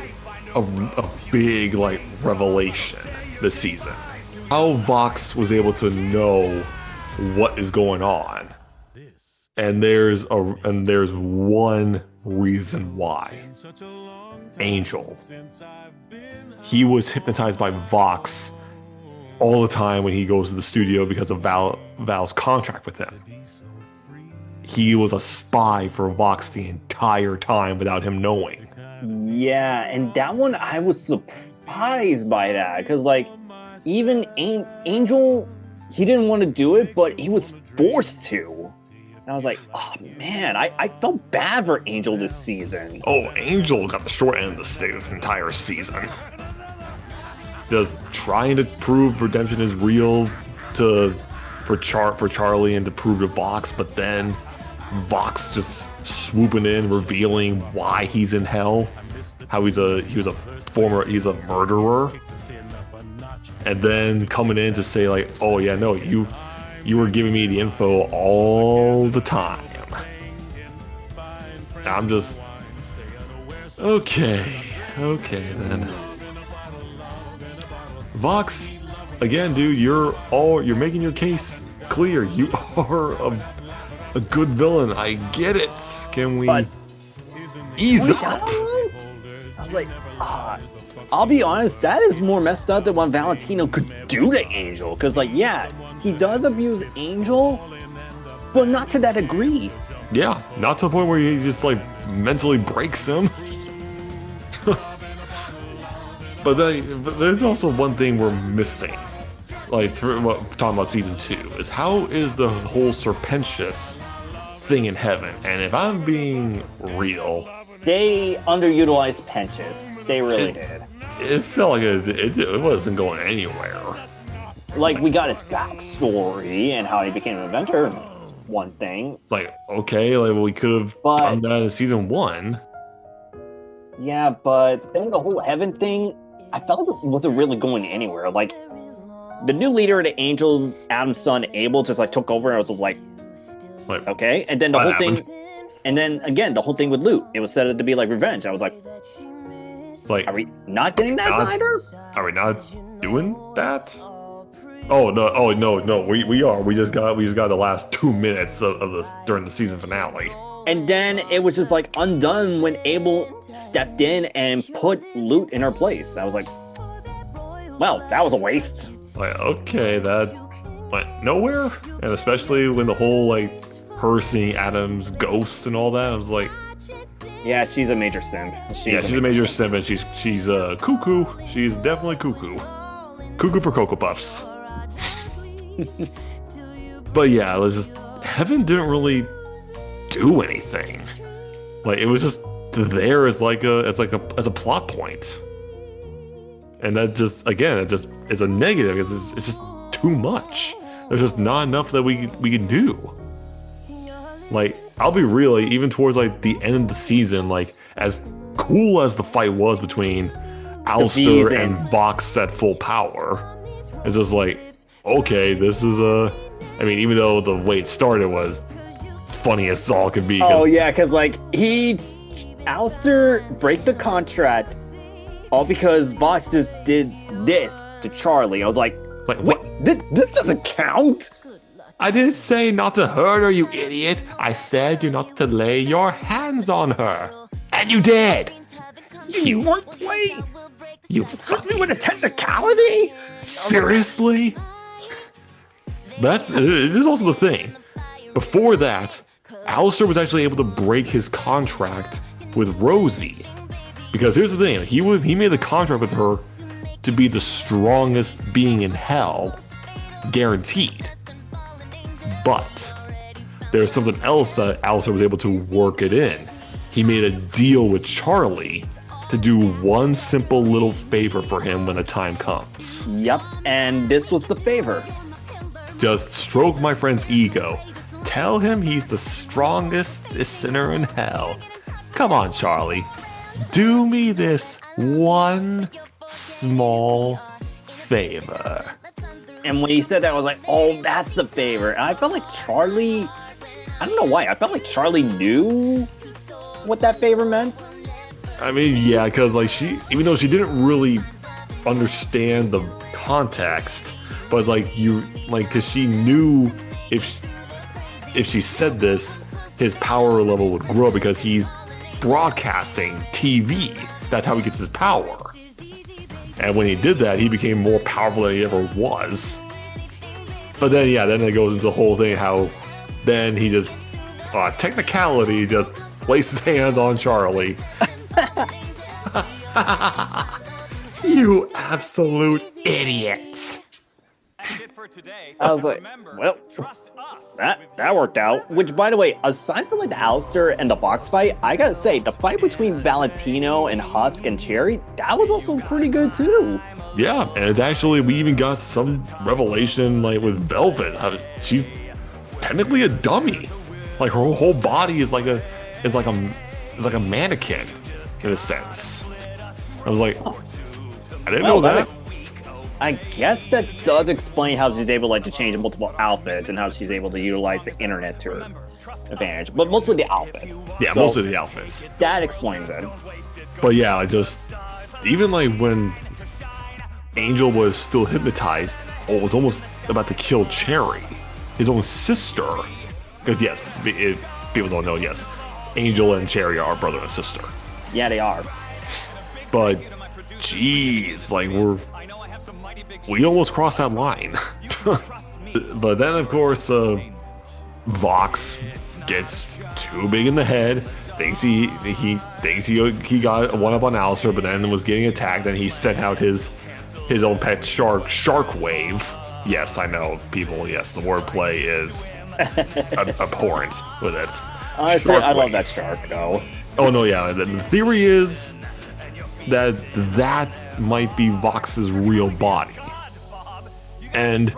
a big like revelation this season. How Vox was able to know what is going on. And there's one reason why. Angel. He was hypnotized by Vox all the time when he goes to the studio because of Val's contract with him. He was a spy for Vox the entire time without him knowing. Yeah, and that one, I was surprised by that, because like, even Angel, he didn't want to do it, but he was forced to. And I was like, oh man, I felt bad for Angel this season. Oh, Angel got the short end of the stick this entire season. Just trying to prove redemption is real for Charlie and to prove to Vox, but then Vox just swooping in, revealing why he's in hell, how he's a murderer, and then coming in to say like, oh yeah, no, you were giving me the info all the time. And I'm just okay then. Vox, again, dude, you're making your case clear. You are a good villain. I get it. Can we ease up? I was like, I'll be honest, that is more messed up than what Valentino could do to Angel. Because, like, yeah, he does abuse Angel, but not to that degree. Yeah, not to the point where he just, like, mentally breaks him. But there's also one thing we're missing. Like, talking about season 2, is how is the whole Serpentius thing in heaven? And if I'm being real, they underutilized Pentius. They really did. It felt like it wasn't going anywhere. Like, we got his backstory and how he became an inventor. One thing. It's like, okay, like we could have done that in season 1. Yeah, but then the whole heaven thing, I felt it wasn't really going anywhere. Like, the new leader of the Angels, Adam's son, Abel, just like took over, and I was just like, okay. And then the whole thing, and then again, the whole thing with Loot, it was set up to be like revenge. I was like, are we not getting that either? Are we not doing that? Oh no, we are. We just got the last 2 minutes of this during the season finale. And then it was just like undone when Abel stepped in and put Loot in her place. I was like, well, that was a waste. Like, okay, that went nowhere. And especially when the whole like her seeing Adam's ghost and all that, I was like, Yeah, she's a major simp. She's a major simp, and she's cuckoo. She's definitely cuckoo. Cuckoo for Cocoa Puffs. But yeah, it was just Heaven didn't really do anything. Like it was just there as a plot point. And that just again, it just is a negative because it's just too much. There's just not enough that we can do. Like I'll be real, like, even towards like the end of the season, like as cool as the fight was between Alistair and Vox at full power, it's just like, okay, this is I mean, even though the way it started was funny as all could be. Oh yeah, because like Alistair break the contract all because Vox just did this to Charlie. I was like what? This doesn't count. I didn't say not to hurt her, you idiot. I said you're not to lay your hands on her. And you did. You weren't playing. You Trust me with a technicality? Seriously? This is also the thing. Before that, Alistair was actually able to break his contract with Rosie. Because here's the thing, he made the contract with her to be the strongest being in hell, guaranteed. But there's something else that Alistair was able to work it in. He made a deal with Charlie to do one simple little favor for him when the time comes. Yep, and this was the favor. Just stroke my friend's ego. Tell him he's the strongest sinner in hell. Come on, Charlie. Do me this one small favor. And when he said that, I was like, oh, that's the favor. And I felt like Charlie, I don't know why, I felt like Charlie knew what that favor meant. I mean, yeah, because like even though she didn't really understand the context, but it's like because she knew if she said this, his power level would grow because he's broadcasting TV. That's how he gets his power. And when he did that, he became more powerful than he ever was. But then, yeah, then it goes into the whole thing how then he just, technicality, just placed his hands on Charlie. You absolute idiots. I was like, well, that worked out. Which, by the way, aside from like the Alistair and the box fight, I gotta say, the fight between Valentino and Husk and Cherry, that was also pretty good too. Yeah, and it's actually, we even got some revelation like with Velvet. How she's technically a dummy. Like her whole body is like a mannequin in a sense. I was like, I didn't know that. I guess that does explain how she's able to change multiple outfits and how she's able to utilize the internet to her advantage. But mostly the outfits. Yeah, so mostly the outfits. That explains it. But yeah, even like when Angel was still hypnotized, or was almost about to kill Cherry, his own sister. Because yes, if people don't know, yes, Angel and Cherry are brother and sister. Yeah, they are. But jeez, like we almost crossed that line. But then of course Vox gets too big in the head, thinks he got one up on Alistair, but then was getting attacked, and he sent out his own pet shark wave. Yes, I know, people, yes, the wordplay is abhorrent with it. Honestly, I love that shark though. Oh no, yeah, the theory is that might be Vox's real body. And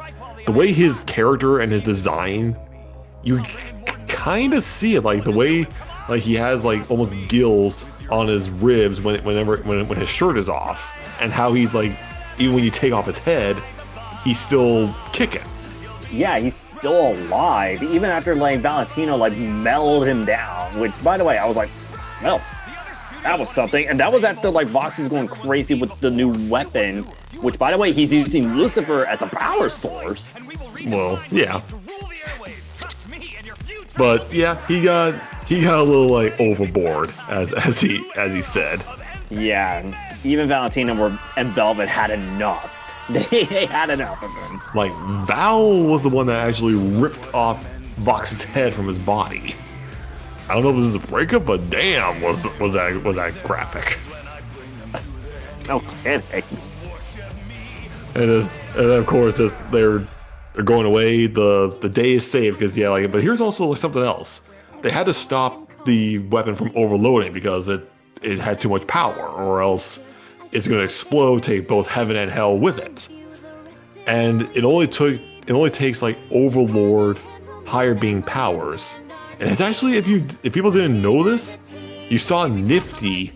the way his character and his design, you kind of see it, like the way like he has like almost gills on his ribs when his shirt is off, and how he's like, even when you take off his head, he's still kicking. Yeah, he's still alive, even after like Valentino like mellowed him down, which by the way, I was like, well, that was something. And that was after like Vox is going crazy with the new weapon, which by the way, he's using Lucifer as a power source. Well, yeah. But yeah, he got a little like overboard as he said. Yeah, even Valentino and Velvet had enough. They had enough of him. Like Val was the one that actually ripped off Vox's head from his body. I don't know if this is a breakup, but damn, was that graphic. No kidding. And then of course, as they're going away, the day is saved because but here's also something else. They had to stop the weapon from overloading because it had too much power, or else it's going to explode, take both heaven and hell with it. And it only takes like Overlord higher being powers. And it's actually, if people didn't know this, you saw Nifty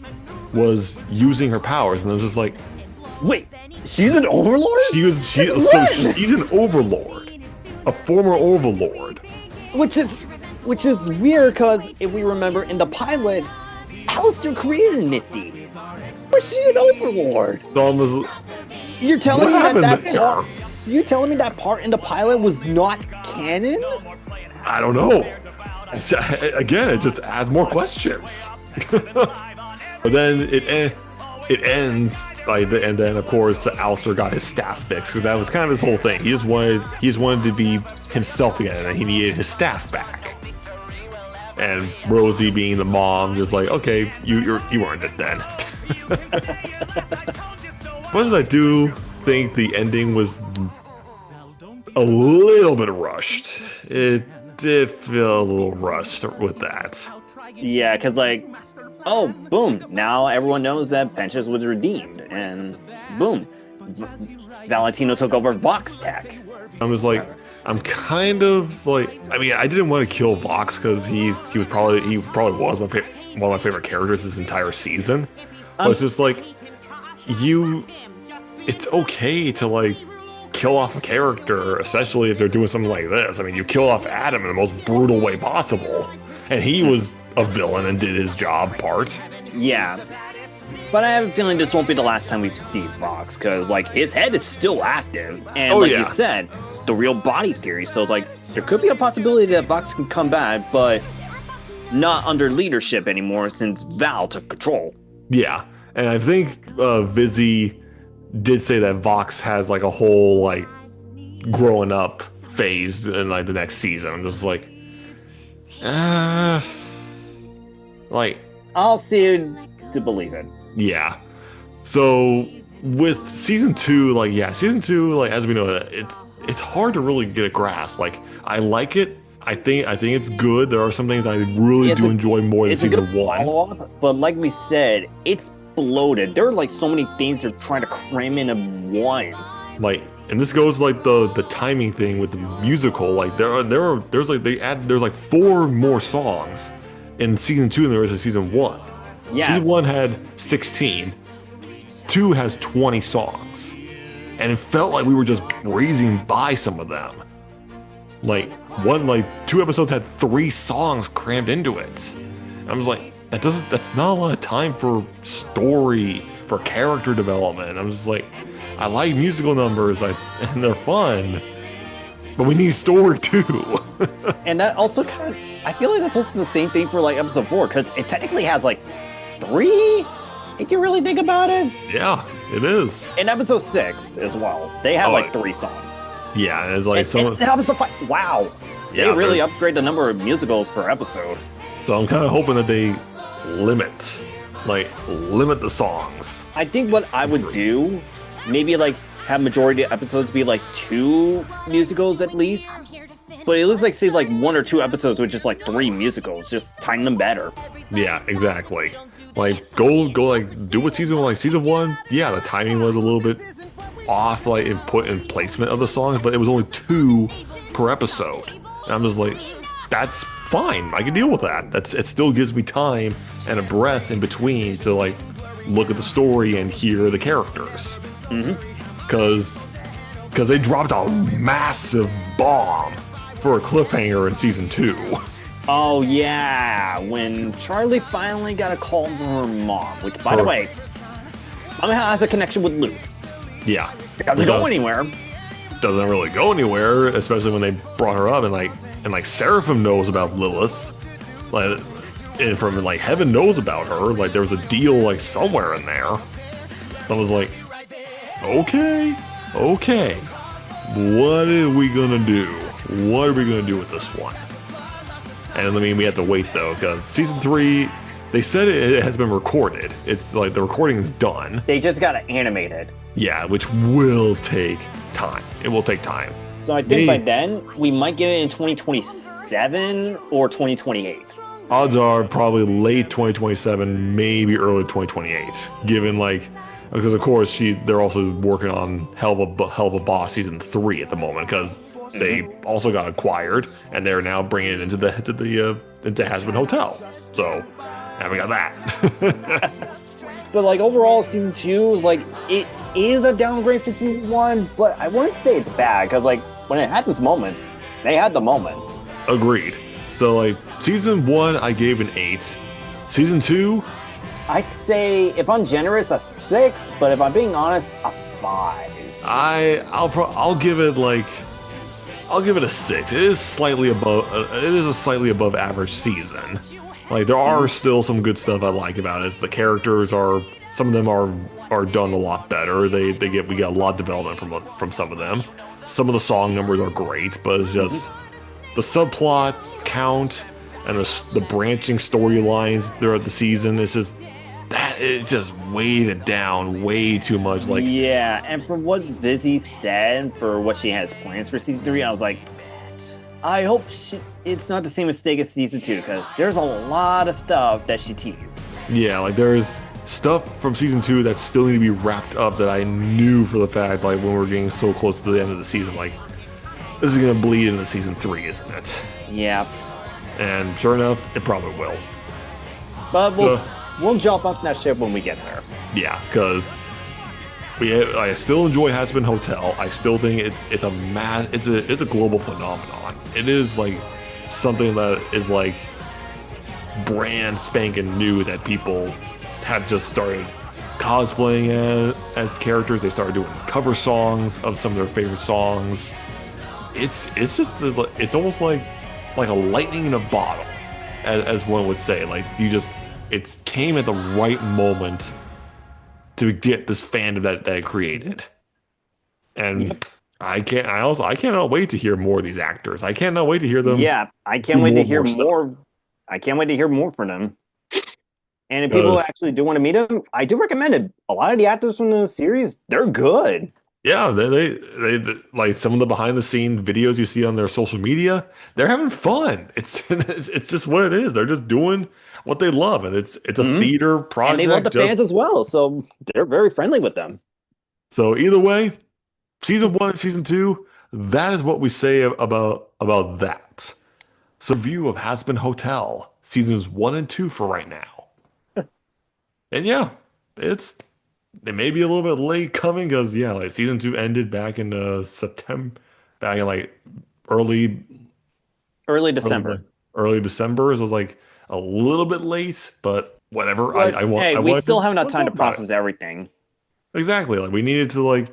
was using her powers, and I was just like, wait, she's an Overlord? she's an Overlord, a former Overlord. Which is weird, because if we remember in the pilot, Alistair created Nifty, but she's an Overlord. So I was, You're telling me what happened that there? part? So you're telling me that part in the pilot was not canon? I don't know. Again, it just adds more questions. But then it ends and then of course Alistair got his staff fixed because that was kind of his whole thing. He just wanted to be himself again, and he needed his staff back. And Rosie, being the mom, just like, okay, you earned it then. Much as I do think the ending was a little bit rushed, it did feel a little rushed with that. Yeah, because like, oh, boom, now everyone knows that Penchas was redeemed, and boom, Valentino took over Vox Tech. I was like, I'm kind of like, I mean, I didn't want to kill Vox because he probably was one of my favorite characters this entire season. But it's just like, it's okay to like kill off a character, especially if they're doing something like this. I mean, you kill off Adam in the most brutal way possible, and he was a villain and did his job part. Yeah, but I have a feeling this won't be the last time we see Vox, because like his head is still active, and you said, the real body theory. So it's like there could be a possibility that Vox can come back, but not under leadership anymore since Val took control. Yeah, and I think Vizzy did say that Vox has like a whole like growing up phase in like the next season. I'm just like, like, I'll see it to believe it. yeah. So with season two, as we know, it's hard to really get a grasp. Like, I like it. I think it's good. There are some things I really do enjoy more than season one. Follow-up, but like we said, it's bloated. There are like so many things they're trying to cram into once. Like, and this goes like the timing thing with the musical. Like there's like 4 more songs in season 2 than there is in season 1. Yeah. Season 1 had 16. 2 has 20 songs, and it felt like we were just breezing by some of them. Like 2 episodes had 3 songs crammed into it. I was like, that's not a lot of time for story, for character development. I'm just like, I like musical numbers, and they're fun, but we need story too. And that also kind of, I feel like that's also the same thing for like episode 4, because it technically has like 3, if you really think about it. Yeah, it is. In episode 6 as well, they have 3 songs. Yeah, and it's like episode 5, wow. Yeah, they really upgrade the number of musicals per episode. So I'm kind of hoping that they limit the songs. I think what I would do, maybe like have majority of episodes be like 2 musicals at least, but at least like say like 1 or 2 episodes with just like 3 musicals, just time them better. Yeah, exactly. Like go like do what season 1. Yeah, the timing was a little bit off, like in placement of the songs, but it was only 2 per episode. And I'm just like, that's fine. I can deal with that. It still gives me time and a breath in between to like look at the story and hear the characters. Because they dropped a massive bomb for a cliffhanger in season 2. Oh yeah, when Charlie finally got a call from her mom, which by the way, somehow has a connection with Luke. Yeah. It doesn't go anywhere. Doesn't really go anywhere, especially when they brought her up and like Seraphim knows about Lilith. Like, and from like heaven knows about her. Like there was a deal like somewhere in there. I was like, okay. What are we gonna do? What are we gonna do with this one? And I mean, we have to wait though, because season 3, they said it has been recorded. It's like the recording is done. They just got to animate it. Yeah, which will take time. It will take time. So I think by then, we might get it in 2027 or 2028. Odds are probably late 2027, maybe early 2028. Given like, because of course they're also working on Hell of a Boss season 3 at the moment because they also got acquired and they're now bringing it into Hazbin Hotel. So haven't got that. But like overall, season 2 is like it is a downgrade from season 1, but I wouldn't say it's bad because like when it had its moments, they had the moments. Agreed. So like season 1, I gave an 8. Season 2, I'd say if I'm generous, a 6, but if I'm being honest, a 5. I'll give it a 6. It is slightly above. It is a slightly above average season. Like there are still some good stuff I like about it. The characters are, some of them are done a lot better. We get a lot of development from some of them. Some of the song numbers are great, but it's just the subplot count and the branching storylines throughout the season. It's just weighted down way too much. Like yeah, and from what Vizzy said for what she has plans for season 3, I was like, I hope it's not the same mistake as season 2 because there's a lot of stuff that she teased. yeah, like there's stuff from season 2 that still need to be wrapped up that I knew for the fact, like when we're getting so close to the end of the season, like this is gonna bleed into season 3, isn't it? Yeah, And sure enough, it probably will. but we'll jump up that ship when we get there. Yeah, because I still enjoy Hazbin Hotel. I still think it's a global phenomenon. It is like something that is like brand spanking new that people have just started cosplaying as characters. They started doing cover songs of some of their favorite songs. It's almost like a lightning in a bottle, as one would say. Like it came at the right moment to get this fandom that it created. And I cannot wait to hear more of these actors. I cannot wait to hear them. Yeah, I can't wait to hear more. Stuff. I can't wait to hear more from them. And if people actually do want to meet them, I do recommend it. A lot of the actors from the series, they're good. Yeah, they like some of the behind the scene videos you see on their social media. They're having fun. It's just what it is. They're just doing what they love, and it's a theater project. And they love the fans as well, so they're very friendly with them. So either way, season 1 and season 2, that is what we say about that. So view of Hazbin Hotel seasons 1 and 2 for right now. And yeah, it may be a little bit late coming because like season 2 ended back in September, back in like early December. Early December. So it was like a little bit late, but whatever. But, we still have enough time to talk about process everything. Exactly. Like we needed to like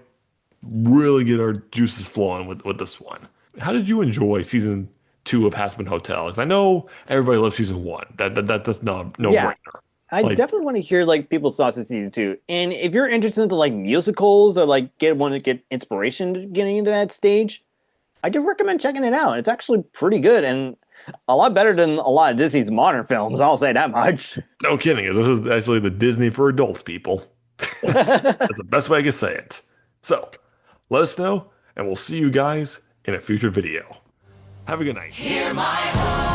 really get our juices flowing with this one. How did you enjoy season 2 of Hazbin Hotel? Because I know everybody loves season 1. That's no brainer. I definitely want to hear like people's thoughts on season 2. And if you're interested into like musicals or like want to get inspiration getting into that stage, I do recommend checking it out. It's actually pretty good and a lot better than a lot of Disney's modern films. I'll say that much. No kidding. This is actually the Disney for adults, people. That's the best way I can say it. So let us know, and we'll see you guys in a future video. Have a good night. Hear my heart.